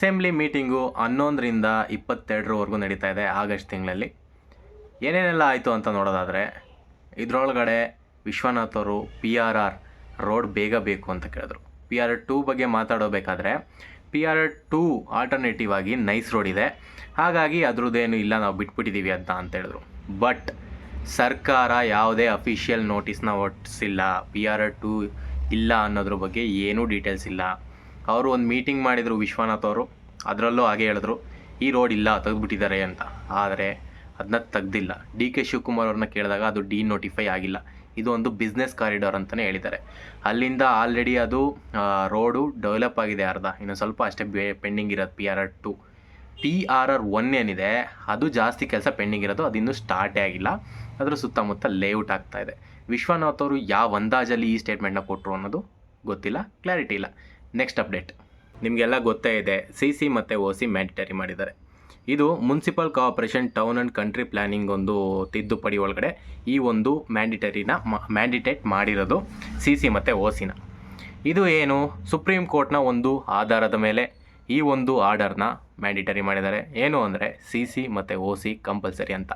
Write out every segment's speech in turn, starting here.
Assembly meeting 11ರಿಂದ 22ರವರೆಗೂ ನಡೀತಾ ಇದೆ August ತಿಂಗಳಲ್ಲಿ. ಏನೇನೆಲ್ಲ ಆಯಿತು ಅಂತ ನೋಡೋದಾದರೆ, ಇದರೊಳಗಡೆ ವಿಶ್ವನಾಥ್ ಅವರು PRR ರೋಡ್ ಬೇಗ ಬೇಕು ಅಂತ ಕೇಳಿದ್ರು. PRR2 ಬಗ್ಗೆ ಮಾತಾಡೋಬೇಕಾದ್ರೆ PRR2 ಆಲ್ಟರ್ನೇಟಿವ್ ಆಗಿ ನೈಸ್ ರೋಡ್ ಇದೆ, ಹಾಗಾಗಿ ಅದ್ರದ್ದೇನು ಇಲ್ಲ, ನಾವು ಬಿಟ್ಬಿಟ್ಟಿದ್ದೀವಿ ಅಂತ ಹೇಳಿದ್ರು. ಬಟ್ ಸರ್ಕಾರ ಯಾವುದೇ ಅಫಿಷಿಯಲ್ ನೋಟಿಸ್ನ ಹೊರಡಿಸಿಲ್ಲ. PRR2 ಇಲ್ಲ ಅನ್ನೋದ್ರ ಬಗ್ಗೆ ಏನೂ ಡೀಟೇಲ್ಸ್ ಇಲ್ಲ. ಅವರು ಒಂದು ಮೀಟಿಂಗ್ ಮಾಡಿದರು ವಿಶ್ವನಾಥ್ ಅವರು, ಅದರಲ್ಲೂ ಹಾಗೆ ಹೇಳಿದ್ರು ಈ ರೋಡ್ ಇಲ್ಲ, ತೆಗೆದುಬಿಟ್ಟಿದ್ದಾರೆ ಅಂತ. ಆದರೆ ಅದನ್ನ ತೆಗ್ದಿಲ್ಲ. DK ಶಿವಕುಮಾರ್ ಅವ್ರನ್ನ ಕೇಳಿದಾಗ ಅದು ಡಿನೋಟಿಫೈ ಆಗಿಲ್ಲ, ಇದು ಒಂದು ಬಿಸ್ನೆಸ್ ಕಾರಿಡಾರ್ ಅಂತಲೇ ಹೇಳಿದ್ದಾರೆ. ಅಲ್ಲಿಂದ ಆಲ್ರೆಡಿ ಅದು ರೋಡು ಡೆವಲಪ್ ಆಗಿದೆ ಅರ್ಧ, ಇನ್ನು ಸ್ವಲ್ಪ ಅಷ್ಟೇ ಪೆಂಡಿಂಗ್ ಇರೋದು. PRR2 PRR1 ಏನಿದೆ ಅದು ಜಾಸ್ತಿ ಕೆಲಸ ಪೆಂಡಿಂಗ್ ಇರೋದು, ಅದಿನ್ನೂ ಸ್ಟಾರ್ಟೇ ಆಗಿಲ್ಲ. ಅದರ ಸುತ್ತಮುತ್ತ ಲೇಔಟ್ ಆಗ್ತಾಯಿದೆ. ವಿಶ್ವನಾಥ್ ಅವರು ಯಾವ ಅಂದಾಜಲ್ಲಿ ಈ ಸ್ಟೇಟ್ಮೆಂಟ್ನ ಕೊಟ್ಟರು ಅನ್ನೋದು ಗೊತ್ತಿಲ್ಲ, ಕ್ಲಾರಿಟಿ ಇಲ್ಲ. ನೆಕ್ಸ್ಟ್ ಅಪ್ಡೇಟ್ ನಿಮಗೆಲ್ಲ ಗೊತ್ತೇ ಇದೆ, CC ಮತ್ತು OC ಮ್ಯಾಂಡೇಟರಿ ಮಾಡಿದ್ದಾರೆ. ಇದು municipal corporation town and country planning ಒಂದು ತಿದ್ದುಪಡಿ ಒಳಗಡೆ ಈ ಒಂದು ಮ್ಯಾಂಡಿಟೇಟ್ ಮಾಡಿರೋದು CC ಮತ್ತು OCನ. ಇದು ಏನು, ಸುಪ್ರೀಂ ಕೋರ್ಟ್ನ ಒಂದು ಆಧಾರದ ಮೇಲೆ ಈ ಒಂದು ಆರ್ಡರ್ನ ಮ್ಯಾಂಡಿಟರಿ ಮಾಡಿದ್ದಾರೆ. ಏನು ಅಂದರೆ CC ಮತ್ತು OC ಕಂಪಲ್ಸರಿ ಅಂತ.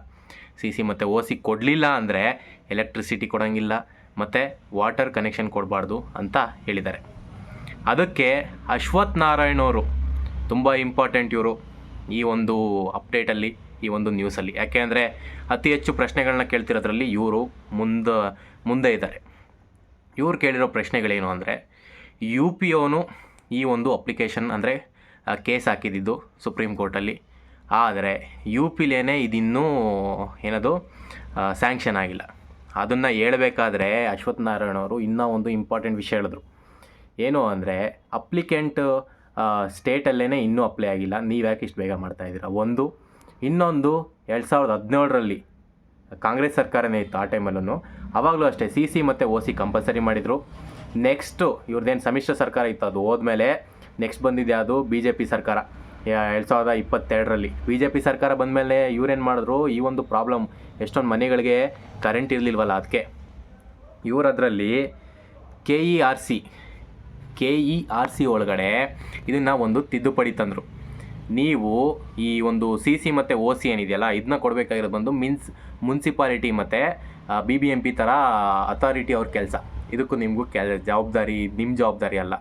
CC ಮತ್ತು OC ಕೊಡಲಿಲ್ಲ ಅಂದರೆ ಎಲೆಕ್ಟ್ರಿಸಿಟಿ ಕೊಡೋಂಗಿಲ್ಲ ಮತ್ತು ವಾಟರ್ ಕನೆಕ್ಷನ್ ಕೊಡಬಾರ್ದು ಅಂತ ಹೇಳಿದ್ದಾರೆ. ಅದಕ್ಕೆ ಅಶ್ವಥ್ ನಾರಾಯಣ್ ಅವರು ತುಂಬ ಇಂಪಾರ್ಟೆಂಟ್ ಇವರು ಈ ಒಂದು ಅಪ್ಡೇಟಲ್ಲಿ, ಈ ಒಂದು ನ್ಯೂಸಲ್ಲಿ. ಯಾಕೆ ಅತಿ ಹೆಚ್ಚು ಪ್ರಶ್ನೆಗಳನ್ನ ಕೇಳ್ತಿರೋದ್ರಲ್ಲಿ ಇವರು ಮುಂದೆ ಇದ್ದಾರೆ. ಇವ್ರು ಕೇಳಿರೋ ಪ್ರಶ್ನೆಗಳೇನು ಅಂದರೆ, UP ಅವನು ಈ ಒಂದು ಅಪ್ಲಿಕೇಶನ್ ಅಂದರೆ ಕೇಸ್ ಹಾಕಿದ್ದು ಸುಪ್ರೀಂ ಕೋರ್ಟಲ್ಲಿ, ಆದರೆ UPಲೇನೇ ಇದಿನ್ನೂ ಏನದು ಸ್ಯಾಂಕ್ಷನ್ ಆಗಿಲ್ಲ. ಅದನ್ನು ಹೇಳಬೇಕಾದ್ರೆ ಅಶ್ವಥ್ ನಾರಾಯಣ್ ಅವರು ಇನ್ನೂ ಒಂದು ಇಂಪಾರ್ಟೆಂಟ್ ವಿಷಯ ಹೇಳಿದ್ರು. ಏನು ಅಂದರೆ, ಅಪ್ಲಿಕೆಂಟ್ ಸ್ಟೇಟಲ್ಲೇ ಇನ್ನೂ ಅಪ್ಲೈ ಆಗಿಲ್ಲ, ನೀವು ಯಾಕೆ ಇಷ್ಟು ಬೇಗ ಮಾಡ್ತಾಯಿದ್ದೀರಾ ಒಂದು. ಇನ್ನೊಂದು 2017ರಲ್ಲಿ ಕಾಂಗ್ರೆಸ್ ಸರ್ಕಾರನೇ ಇತ್ತು ಆ ಟೈಮಲ್ಲೂ, ಆವಾಗಲೂ ಅಷ್ಟೇ CC ಮತ್ತು OC ಕಂಪಲ್ಸರಿ ಮಾಡಿದರು. ನೆಕ್ಸ್ಟು ಇವ್ರದ್ದೇನು ಸಮ್ಮಿಶ್ರ ಸರ್ಕಾರ ಇತ್ತು, ಅದು ಹೋದ್ಮೇಲೆ ನೆಕ್ಸ್ಟ್ ಬಂದಿದೆ ಅದು BJP ಸರ್ಕಾರ 2022ರಲ್ಲಿ. BJP ಸರ್ಕಾರ ಬಂದಮೇಲೆ ಇವ್ರೇನು ಮಾಡಿದ್ರು, ಈ ಒಂದು ಪ್ರಾಬ್ಲಮ್ ಎಷ್ಟೊಂದು ಮನೆಗಳಿಗೆ ಕರೆಂಟ್ ಇರಲಿಲ್ವಲ್ಲ, ಅದಕ್ಕೆ ಇವರು ಅದರಲ್ಲಿ KERC ಒಳಗಡೆ ಇದನ್ನು ಒಂದು ತಿದ್ದುಪಡಿ ತಂದರು. ನೀವು ಈ ಒಂದು CC ಮತ್ತು OC ಏನಿದೆಯಲ್ಲ, ಇದನ್ನ ಕೊಡಬೇಕಾಗಿರೋದು ಬಂದು ಮುನ್ಸಿಪಾಲಿಟಿ ಮತ್ತು BBMP ಥರ ಅಥಾರಿಟಿ ಅವ್ರ ಕೆಲಸ. ಇದಕ್ಕೂ ನಿಮಗೂ ಜವಾಬ್ದಾರಿ, ನಿಮ್ಮ ಜವಾಬ್ದಾರಿ ಅಲ್ಲ,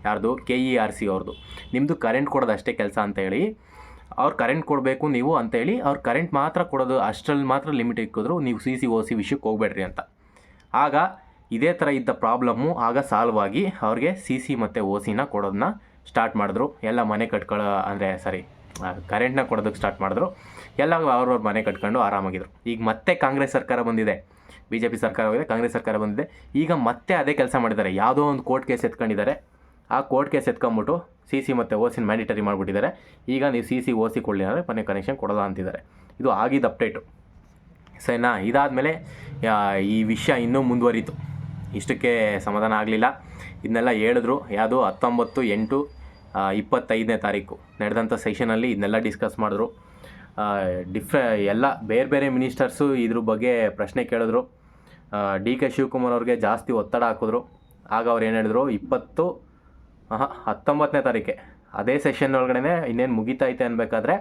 ಯಾರ್ದು KERC ಅವ್ರದ್ದು. ನಿಮ್ಮದು ಕರೆಂಟ್ ಕೊಡೋದು ಅಷ್ಟೇ ಕೆಲಸ ಅಂತೇಳಿ, ಅವ್ರು ಕರೆಂಟ್ ಕೊಡಬೇಕು ನೀವು ಅಂತೇಳಿ, ಅವ್ರು ಕರೆಂಟ್ ಮಾತ್ರ ಕೊಡೋದು, ಅಷ್ಟರಲ್ಲಿ ಮಾತ್ರ ಲಿಮಿಟ್ ಇಕ್ಕಿದ್ರು, ನೀವು CC OC ವಿಷಯಕ್ಕೆ ಹೋಗ್ಬೇಡ್ರಿ ಅಂತ. ಆಗ ಇದೇ ಥರ ಇದ್ದ ಪ್ರಾಬ್ಲಮ್ಮು ಆಗ ಸಾಲ್ವ್ ಆಗಿ ಅವ್ರಿಗೆ CC ಮತ್ತು OCನ ಕೊಡೋದನ್ನ ಸ್ಟಾರ್ಟ್ ಮಾಡಿದ್ರು. ಎಲ್ಲ ಮನೆ ಕರೆಂಟ್ನ ಕೊಡೋದಕ್ಕೆ ಸ್ಟಾರ್ಟ್ ಮಾಡಿದ್ರು. ಎಲ್ಲ ಅವ್ರವ್ರ ಮನೆ ಕಟ್ಕೊಂಡು ಆರಾಮಾಗಿದ್ರು. ಈಗ ಮತ್ತೆ ಕಾಂಗ್ರೆಸ್ ಸರ್ಕಾರ ಬಂದಿದೆ, BJP ಸರ್ಕಾರ ಹೋಗಿದೆ, ಕಾಂಗ್ರೆಸ್ ಸರ್ಕಾರ ಬಂದಿದೆ. ಈಗ ಮತ್ತೆ ಅದೇ ಕೆಲಸ ಮಾಡಿದ್ದಾರೆ. ಯಾವುದೋ ಒಂದು ಕೋರ್ಟ್ ಕೇಸ್ ಎತ್ಕೊಂಡಿದ್ದಾರೆ, ಆ ಕೋರ್ಟ್ ಕೇಸ್ ಎತ್ಕೊಂಬಿಟ್ಟು CC ಮತ್ತು OCನ ಮ್ಯಾಂಡೇಟರಿ ಮಾಡಿಬಿಟ್ಟಿದ್ದಾರೆ. ಈಗ ನೀವು CC OC ಕೊಡಲಿ ಅಂದರೆ ಮನೆ ಕನೆಕ್ಷನ್ ಕೊಡೋಲ್ಲ ಅಂತಿದ್ದಾರೆ. ಇದು ಆಗಿದ್ದ ಅಪ್ಡೇಟು ಸರಿನಾ. ಇದಾದಮೇಲೆ ಈ ವಿಷಯ ಇನ್ನೂ ಮುಂದುವರಿತು. ಇಷ್ಟಕ್ಕೆ ಸಮಾಧಾನ ಆಗಲಿಲ್ಲ. ಇದನ್ನೆಲ್ಲ ಹೇಳಿದ್ರು. ಯಾವುದು 19/8/25ನೇ ತಾರೀಕು ನಡೆದಂಥ ಸೆಷನಲ್ಲಿ ಇದನ್ನೆಲ್ಲ ಡಿಸ್ಕಸ್ ಮಾಡಿದ್ರು. ಎಲ್ಲ ಬೇರೆ ಮಿನಿಸ್ಟರ್ಸು ಇದ್ರ ಬಗ್ಗೆ ಪ್ರಶ್ನೆ ಕೇಳಿದ್ರು. DK ಶಿವಕುಮಾರ್ ಅವ್ರಿಗೆ ಜಾಸ್ತಿ ಒತ್ತಡ ಹಾಕಿದ್ರು. ಆಗ ಅವ್ರು ಏನು ಹೇಳಿದ್ರು, 19ನೇ ತಾರೀಕೆ ಅದೇ ಸೆಷನ್ ಒಳಗಡೆ ಇನ್ನೇನು ಮುಗಿತೈತೆ ಅನ್ಬೇಕಾದ್ರೆ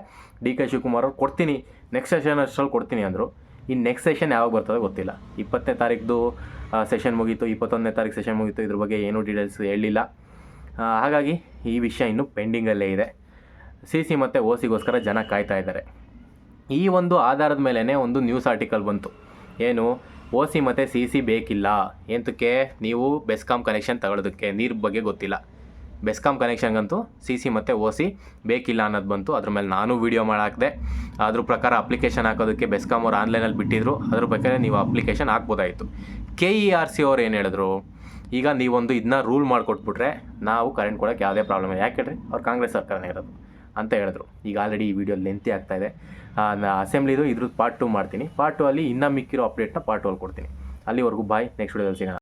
DK ಶಿವಕುಮಾರ್ ಅವ್ರು ಕೊಡ್ತೀನಿ, ನೆಕ್ಸ್ಟ್ ಸೆಷನ್ ಅಷ್ಟರಲ್ಲಿ ಕೊಡ್ತೀನಿ ಅಂದರು. ಇನ್ನು ನೆಕ್ಸ್ಟ್ ಸೆಷನ್ ಯಾವಾಗ ಬರ್ತದೆ ಗೊತ್ತಿಲ್ಲ. 20ನೇ ತಾರೀಕು ಸೆಷನ್ ಮುಗೀತು, 21ನೇ ತಾರೀಕು ಸೆಷನ್ ಮುಗೀತು, ಇದ್ರ ಬಗ್ಗೆ ಏನೂ ಡೀಟೇಲ್ಸ್ ಹೇಳಿಲ್ಲ. ಹಾಗಾಗಿ ಈ ವಿಷಯ ಇನ್ನೂ ಪೆಂಡಿಂಗಲ್ಲೇ ಇದೆ. CC ಮತ್ತು OCಗೋಸ್ಕರ ಜನ ಕಾಯ್ತಾ ಇದ್ದಾರೆ. ಈ ಒಂದು ಆಧಾರದ ಮೇಲೇ ಒಂದು ನ್ಯೂಸ್ ಆರ್ಟಿಕಲ್ ಬಂತು. ಏನು, OC ಮತ್ತು CC ಬೇಕಿಲ್ಲ, ಎಂತಕ್ಕೆ, ನೀವು ಬೆಸ್ಕಾಂ ಕನೆಕ್ಷನ್ ತಗೊಳ್ಳೋದಕ್ಕೆ, ನೀರು ಬಗ್ಗೆ ಗೊತ್ತಿಲ್ಲ. ಬೆಸ್ಕಾಂ ಕನೆಕ್ಷನ್ಗಂತೂ CC ಮತ್ತು OC ಬೇಕಿಲ್ಲ ಅನ್ನೋದು ಬಂತು. ಅದ್ರ ಮೇಲೆ ನಾನು ವೀಡಿಯೋ ಮಾಡಾಕಿದೆ. ಅದ್ರ ಪ್ರಕಾರ ಅಪ್ಲಿಕೇಶನ್ ಹಾಕೋದಕ್ಕೆ ಬೆಸ್ಕಾಂ ಅವ್ರು ಆನ್ಲೈನಲ್ಲಿ ಬಿಟ್ಟಿದ್ರು. ಅದ್ರ ಪ್ರಕಾರ ನೀವು ಅಪ್ಲಿಕೇಶನ್ ಹಾಕ್ಬೋದಾಯಿತು. KERC ಅವ್ರು ಏನು ಹೇಳಿದ್ರು, ಈಗ ನೀವೊಂದು ಇದನ್ನ ರೂಲ್ ಮಾಡಿಕೊಟ್ಬಿಟ್ರೆ ನಾವು ಕರೆಂಟ್ ಕೊಡೋಕ್ಕೆ ಯಾವುದೇ ಪ್ರಾಬ್ಲಮ್ ಇಲ್ಲ. ಯಾಕೆ ಹೇಳ್ರಿ, ಅವ್ರು ಕಾಂಗ್ರೆಸ್ ಸರ್ಕಾರನೇ ಇರೋದು ಅಂತ ಹೇಳಿದ್ರು. ಈಗ ಆಲ್ರೆಡಿ ಈ ವಿಡಿಯೋ ಲೆಂತಿ ಆಗ್ತಾಯಿದೆ. ಅಸೆಂಬ್ಲಿದು ಇದ್ರದ್ದು ಪಾರ್ಟ್ 2 ಮಾಡ್ತೀನಿ. ಪಾರ್ಟ್ 2 ಅಲ್ಲಿ ಇನ್ನೂ ಮಿಕ್ಕಿರೋ ಅಪ್ಡೇಟ್ನ ಪಾರ್ಟ್ 2 ಕೊಡ್ತೀನಿ. ಅಲ್ಲಿವರೆಗೂ ಬಾಯ್, ನೆಕ್ಸ್ಟ್ ವಿಡಿಯೋದಲ್ಲಿ ಸಿಗೋಣ.